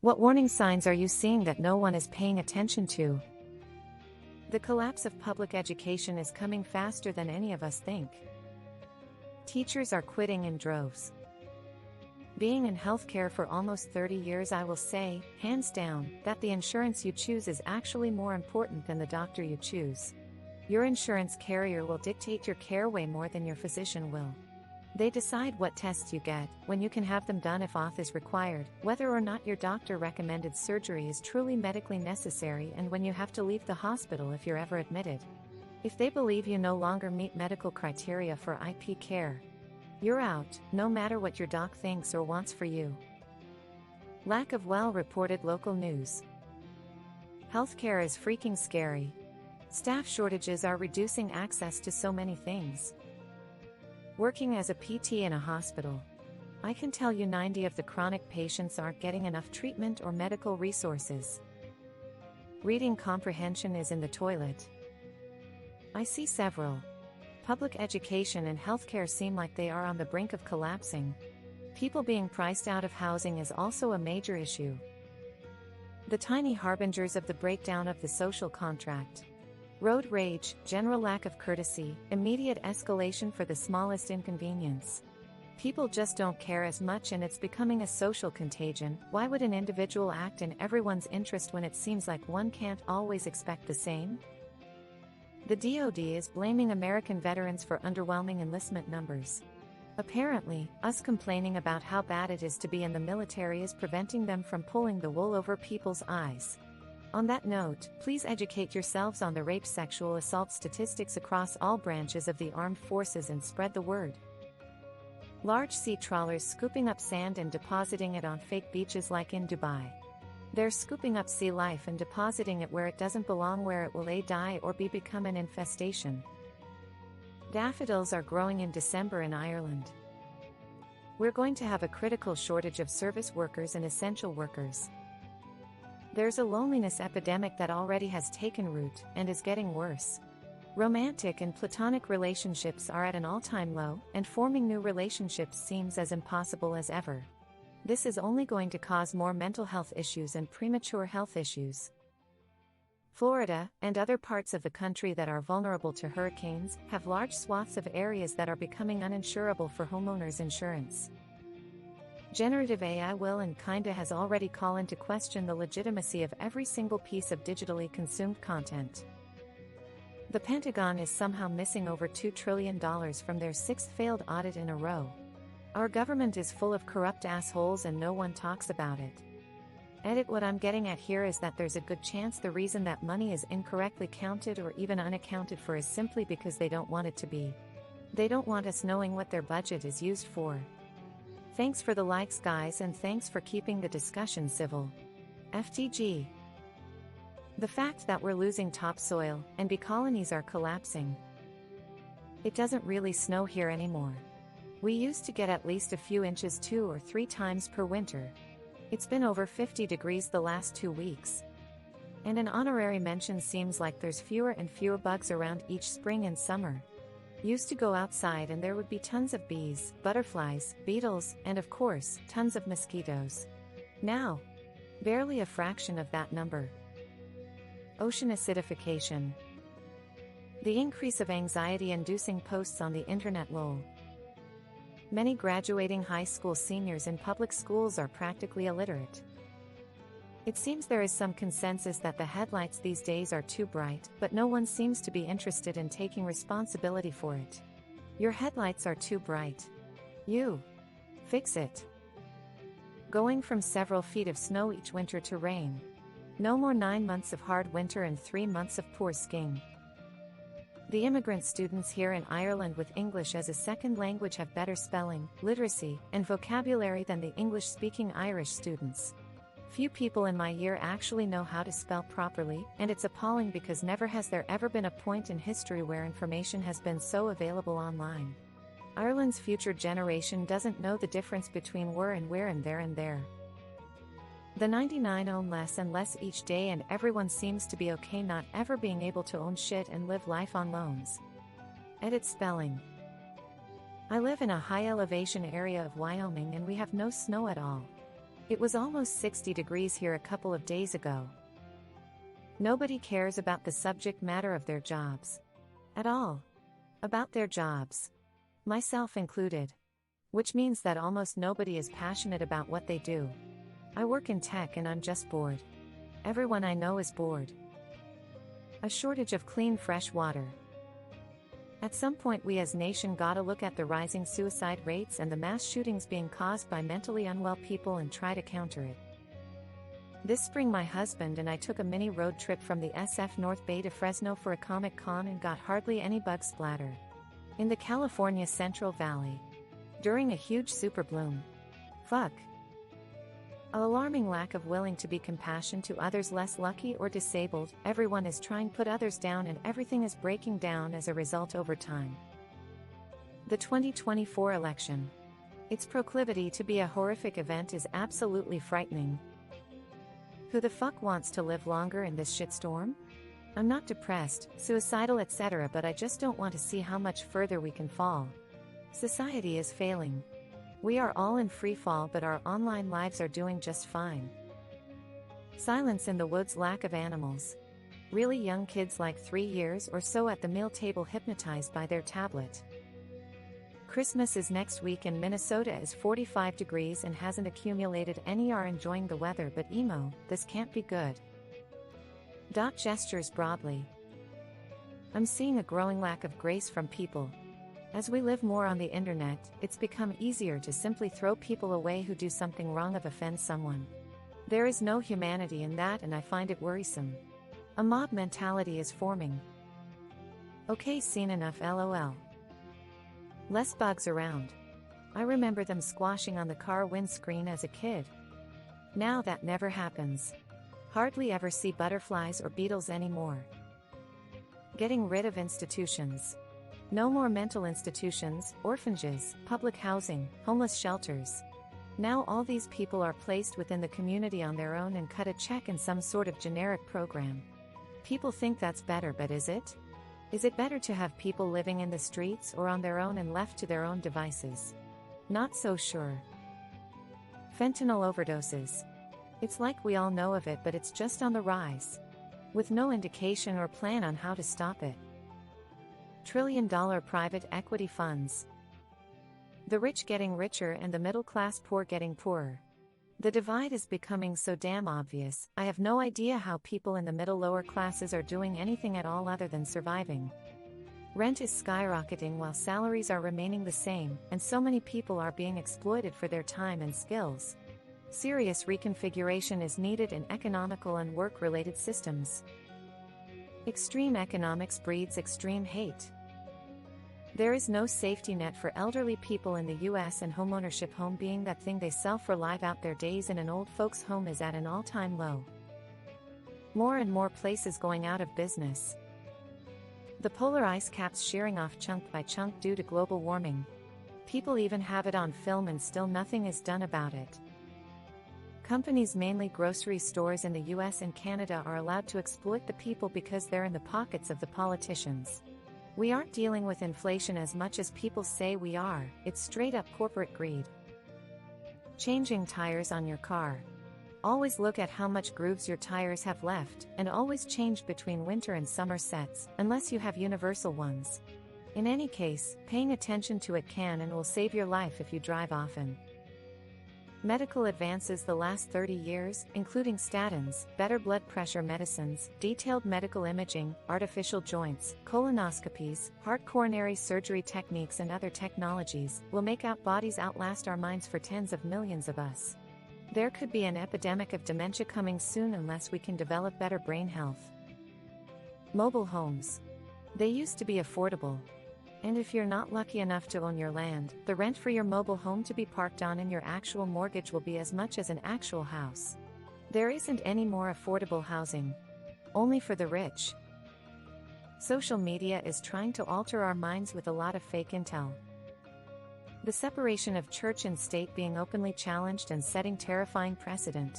What warning signs are you seeing that no one is paying attention to? The collapse of public education is coming faster than any of us think. Teachers are quitting in droves. Being in healthcare for almost 30 years, I will say, hands down, that the insurance you choose is actually more important than the doctor you choose. Your insurance carrier will dictate your care way more than your physician will. They decide what tests you get, when you can have them done if auth is required, whether or not your doctor recommended surgery is truly medically necessary, and when you have to leave the hospital if you're ever admitted. If they believe you no longer meet medical criteria for IP care, you're out, no matter what your doc thinks or wants for you. Lack of well-reported local news. Healthcare is freaking scary. Staff shortages are reducing access to so many things. Working as a PT in a hospital, I can tell you 90% of the chronic patients aren't getting enough treatment or medical resources. Reading comprehension is in the toilet. I see several. Public education and healthcare seem like they are on the brink of collapsing. People being priced out of housing is also a major issue. The tiny harbingers of the breakdown of the social contract. Road rage, general lack of courtesy, immediate escalation for the smallest inconvenience. People just don't care as much, and it's becoming a social contagion. Why would an individual act in everyone's interest when it seems like one can't always expect the same? The DoD is blaming American veterans for underwhelming enlistment numbers. Apparently, us complaining about how bad it is to be in the military is preventing them from pulling the wool over people's eyes. On that note, please educate yourselves on the rape sexual assault statistics across all branches of the armed forces and spread the word. Large sea trawlers scooping up sand and depositing it on fake beaches like in Dubai. They're scooping up sea life and depositing it where it doesn't belong, where it will A, die or B, become an infestation. Daffodils are growing in December in Ireland. We're going to have a critical shortage of service workers and essential workers. There's a loneliness epidemic that already has taken root and is getting worse. Romantic and platonic relationships are at an all-time low, and forming new relationships seems as impossible as ever. This is only going to cause more mental health issues and premature health issues. Florida, and other parts of the country that are vulnerable to hurricanes, have large swaths of areas that are becoming uninsurable for homeowners insurance. Generative AI will and kinda has already called into question the legitimacy of every single piece of digitally consumed content. The Pentagon is somehow missing over $2 trillion from their 6th failed audit in a row. Our government is full of corrupt assholes and no one talks about it. What I'm getting at here is that there's a good chance the reason that money is incorrectly counted or even unaccounted for is simply because they don't want it to be. They don't want us knowing what their budget is used for. Thanks for the likes, guys, and thanks for keeping the discussion civil. FTG. The fact that we're losing topsoil and bee colonies are collapsing. It doesn't really snow here anymore. We used to get at least a few inches 2 or 3 times per winter. It's been over 50 degrees the last 2 weeks. And an honorary mention seems like there's fewer and fewer bugs around each spring and summer. Used to go outside and there would be tons of bees, butterflies, beetles, and of course, tons of mosquitoes. Now, barely a fraction of that number. Ocean acidification. The increase of anxiety-inducing posts on the internet lol. Many graduating high school seniors in public schools are practically illiterate. It seems there is some consensus that the headlights these days are too bright, but no one seems to be interested in taking responsibility for it. Your headlights are too bright. You fix it. Going from several feet of snow each winter to rain. No more 9 months of hard winter and 3 months of poor skiing. The immigrant students here in Ireland with English as a second language have better spelling, literacy, and vocabulary than the English-speaking Irish students. Few people in my year actually know how to spell properly, and it's appalling because never has there ever been a point in history where information has been so available online. Ireland's future generation doesn't know the difference between were and where and there and there. The 99 own less and less each day, and everyone seems to be okay not ever being able to own shit and live life on loans. Edit spelling. I live in a high elevation area of Wyoming and we have no snow at all. It was almost 60 degrees here a couple of days ago. Nobody cares about the subject matter of their jobs. At all. About their jobs. Myself included. Which means that almost nobody is passionate about what they do. I work in tech and I'm just bored. Everyone I know is bored. A shortage of clean fresh water. At some point we as nation gotta look at the rising suicide rates and the mass shootings being caused by mentally unwell people and try to counter it. This spring my husband and I took a mini road trip from the SF North Bay to Fresno for a Comic-Con and got hardly any bug splatter. In the California Central Valley. During a huge super bloom. Fuck. An alarming lack of willing to be compassion to others less lucky or disabled. Everyone is trying to put others down and everything is breaking down as a result over time. The 2024 election. Its proclivity to be a horrific event is absolutely frightening. Who the fuck wants to live longer in this shitstorm? I'm not depressed, suicidal, etc., but I just don't want to see how much further we can fall. Society is failing. We are all in free fall, but our online lives are doing just fine. Silence in the woods, lack of animals. Really young kids like 3 years or so at the meal table hypnotized by their tablet. Christmas is next week and Minnesota is 45 degrees and hasn't accumulated any. Are enjoying the weather, but emo, this can't be good. Gestures broadly. I'm seeing a growing lack of grace from people. As we live more on the internet, it's become easier to simply throw people away who do something wrong or offend someone. There is no humanity in that and I find it worrisome. A mob mentality is forming. Okay, seen enough, lol. Less bugs around. I remember them squashing on the car windscreen as a kid. Now that never happens. Hardly ever see butterflies or beetles anymore. Getting rid of institutions. No more mental institutions, orphanages, public housing, homeless shelters. Now all these people are placed within the community on their own and cut a check in some sort of generic program. People think that's better, but is it? Is it better to have people living in the streets or on their own and left to their own devices? Not so sure. Fentanyl overdoses. It's like we all know of it, but it's just on the rise. With no indication or plan on how to stop it. Trillion-dollar private equity funds. The rich getting richer and the middle-class poor getting poorer. The divide is becoming so damn obvious. I have no idea how people in the middle lower classes are doing anything at all other than surviving. Rent is skyrocketing while salaries are remaining the same, and so many people are being exploited for their time and skills. Serious reconfiguration is needed in economical and work-related systems. Extreme economics breeds extreme hate. There is no safety net for elderly people in the US, and homeownership, home being that thing they sell for live out their days in an old folks' home, is at an all-time low. More and more places going out of business. The polar ice caps shearing off chunk by chunk due to global warming. People even have it on film and still nothing is done about it. Companies, mainly grocery stores in the US and Canada, are allowed to exploit the people because they're in the pockets of the politicians. We aren't dealing with inflation as much as people say we are, it's straight up corporate greed. Changing tires on your car. Always look at how much grooves your tires have left, and always change between winter and summer sets, unless you have universal ones. In any case, paying attention to it can and will save your life if you drive often. Medical advances the last 30 years, including statins, better blood pressure medicines, detailed medical imaging, artificial joints, colonoscopies, heart coronary surgery techniques and other technologies, will make our bodies outlast our minds for tens of millions of us. There could be an epidemic of dementia coming soon unless we can develop better brain health. Mobile homes. They used to be affordable. And if you're not lucky enough to own your land, the rent for your mobile home to be parked on in your actual mortgage will be as much as an actual house. There isn't any more affordable housing. Only for the rich. Social media is trying to alter our minds with a lot of fake intel. The separation of church and state being openly challenged and setting terrifying precedent.